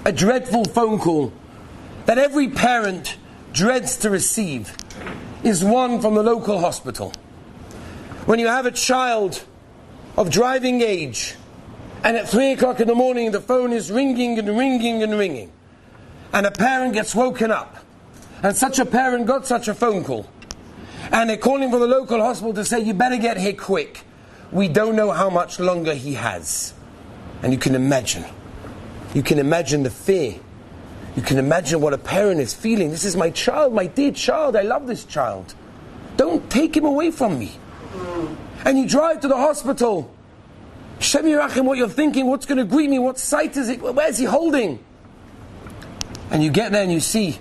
a dreadful phone call that every parent dreads to receive is one from the local hospital. When you have a child of driving age, and at 3 o'clock in the morning the phone is ringing and ringing and ringing, and a parent gets woken up, and such a parent got such a phone call, and they're calling from the local hospital to say, you better get here quick. We don't know how much longer he has. And you can imagine the fear. You can imagine what a parent is feeling. This is my child, my dear child. I love this child. Don't take him away from me. And you drive to the hospital. Shem Yerachim, what you're thinking, what's going to greet me, what sight is it, where's he holding? And you get there and you see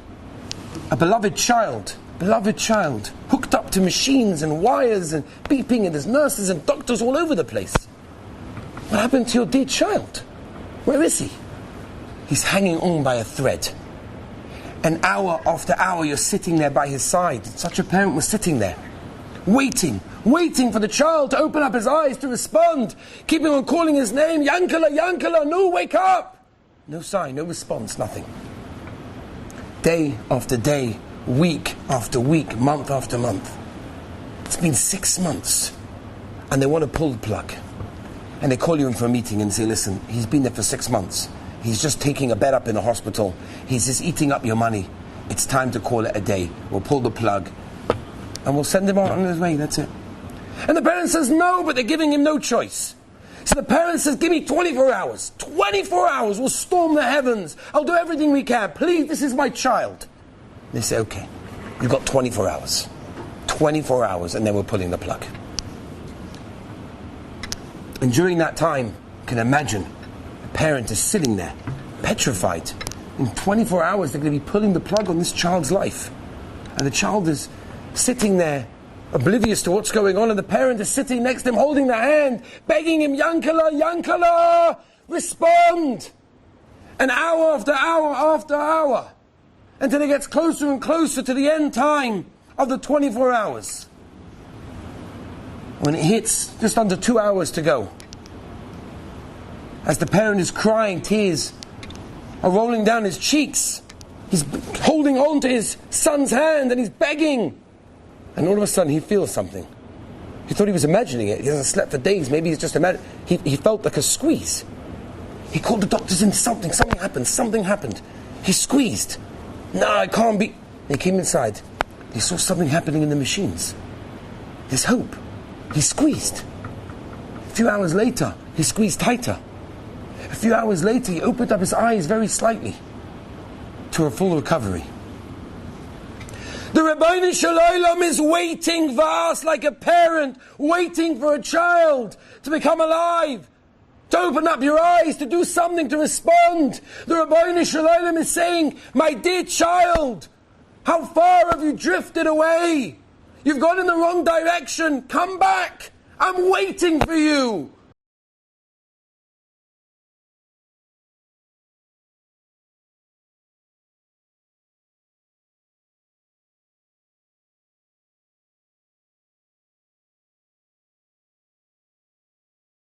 a beloved child, hooked up to machines and wires and beeping, and there's nurses and doctors all over the place. What happened to your dear child? Where is he? He's hanging on by a thread. An hour after hour you're sitting there by his side. Such a parent was sitting there, waiting for the child to open up his eyes, to respond, keeping on calling his name, Yankala, Yankala, no, wake up! No sign, no response, nothing. Day after day, week after week, month after month. It's been 6 months, and they want to pull the plug. And they call you in for a meeting and say, listen, he's been there for 6 months. He's just taking a bed up in the hospital. He's just eating up your money. It's time to call it a day. We'll pull the plug, and we'll send him out on his way, that's it. And the parent says no, but they're giving him no choice. So the parent says, give me 24 hours. 24 hours, we'll storm the heavens. I'll do everything we can. Please, this is my child. They say, okay, you've got 24 hours. 24 hours, and then we're pulling the plug. And during that time, you can imagine, the parent is sitting there, petrified. In 24 hours, they're going to be pulling the plug on this child's life. And the child is sitting there, oblivious to what's going on, and the parent is sitting next to him, holding the hand, begging him, Yankala, Yankala, respond! An hour after hour after hour, until it gets closer and closer to the end time of the 24 hours. When it hits just under 2 hours to go, as the parent is crying, tears are rolling down his cheeks, he's holding on to his son's hand and he's begging. And all of a sudden he feels something. He thought he was imagining it. He hasn't slept for days. Maybe he's just imagining. He felt like a squeeze. He called the doctors in. Something happened. He squeezed. No, it can't be. They came inside. They saw something happening in the machines. There's hope. He squeezed. A few hours later, he squeezed tighter. A few hours later, he opened up his eyes very slightly to a full recovery. The Rabbeinu Shalom is waiting for us like a parent waiting for a child to become alive, to open up your eyes, to do something, to respond. The Rabbeinu Shalom is saying, my dear child, how far have you drifted away? You've gone in the wrong direction. Come back. I'm waiting for you.